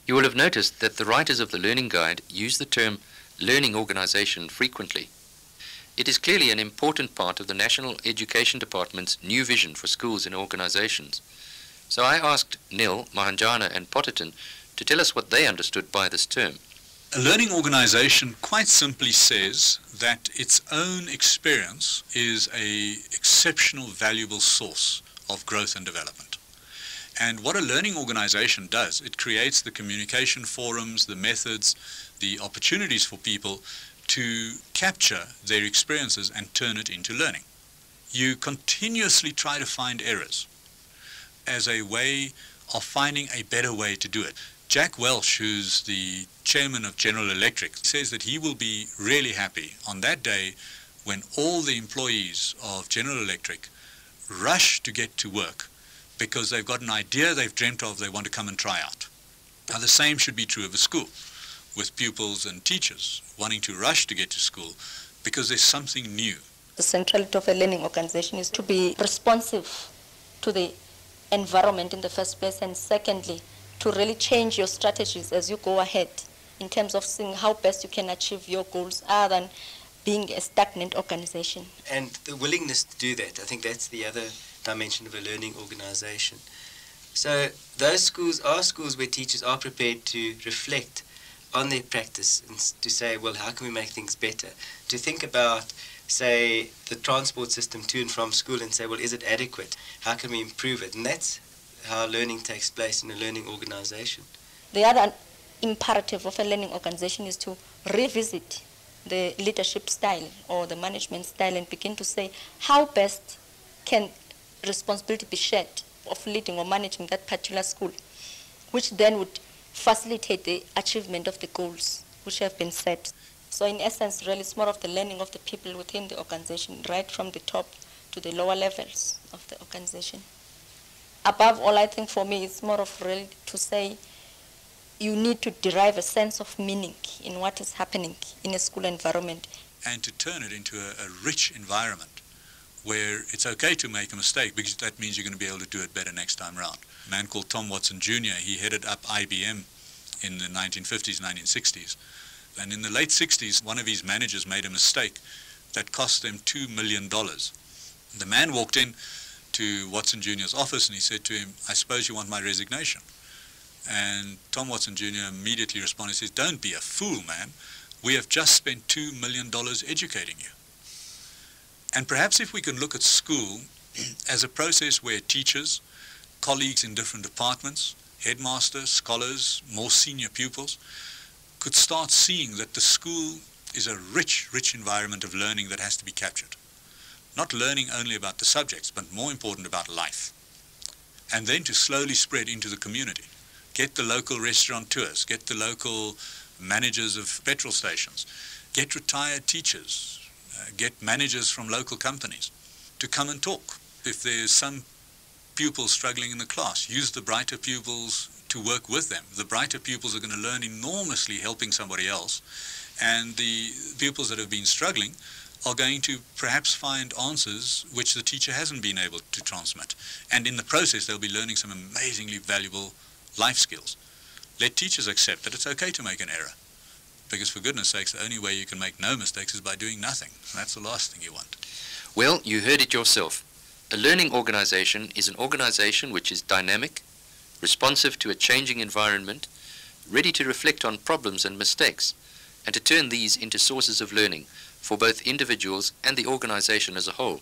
You will have noticed that the writers of the Learning Guide use the term learning organization frequently. It is clearly an important part of the National Education Department's new vision for schools and organizations. So I asked Nil, Mahanjana and Potterton to tell us what they understood by this term. A learning organization quite simply says that its own experience is an exceptional, valuable source of growth and development. And what a learning organization does, it creates the communication forums, the methods, the opportunities for people to capture their experiences and turn it into learning. You continuously try to find errors as a way of finding a better way to do it. Jack Welch, who's the chairman of General Electric, says that he will be really happy on that day when all the employees of General Electric rush to get to work because they've got an idea they've dreamt of they want to come and try out. Now the same should be true of a school, with pupils and teachers wanting to rush to get to school because there's something new. The centrality of a learning organization is to be responsive to the environment in the first place, and secondly, to really change your strategies as you go ahead in terms of seeing how best you can achieve your goals other than being a stagnant organization. And the willingness to do that, I think that's the other dimension of a learning organization. So those schools are schools where teachers are prepared to reflect on their practice and to say, well, how can we make things better? To think about, say, the transport system to and from school and say, well, is it adequate? How can we improve it? And that's how learning takes place in a learning organization. The other imperative of a learning organization is to revisit the leadership style or the management style and begin to say, how best can responsibility be shared of leading or managing that particular school, which then would facilitate the achievement of the goals which have been set. So in essence, really, it's more of the learning of the people within the organization, right from the top to the lower levels of the organization. Above all, I think for me, it's more of really to say you need to derive a sense of meaning in what is happening in a school environment. And to turn it into a rich environment where it's okay to make a mistake because that means you're going to be able to do it better next time around. A man called Tom Watson Jr., he headed up IBM in the 1950s, 1960s. And in the late 60s, one of his managers made a mistake that cost them $2 million. The man walked in to Watson Jr.'s office and he said to him, I suppose you want my resignation. And Tom Watson Jr. immediately responded, he says, don't be a fool, man. We have just spent $2 million educating you. And perhaps if we can look at school as a process where teachers, colleagues in different departments, headmasters, scholars, more senior pupils, could start seeing that the school is a rich, rich environment of learning that has to be captured. Not learning only about the subjects, but more important about life. And then to slowly spread into the community. Get the local restaurateurs, get the local managers of petrol stations, get retired teachers, get managers from local companies to come and talk. If there's some pupils struggling in the class, use the brighter pupils to work with them. The brighter pupils are going to learn enormously helping somebody else, and the pupils that have been struggling are going to perhaps find answers which the teacher hasn't been able to transmit. And in the process, they'll be learning some amazingly valuable life skills. Let teachers accept that it's okay to make an error, because for goodness sakes, the only way you can make no mistakes is by doing nothing. And that's the last thing you want. Well, you heard it yourself. A learning organization is an organization which is dynamic, responsive to a changing environment, ready to reflect on problems and mistakes, and to turn these into sources of learning for both individuals and the organization as a whole.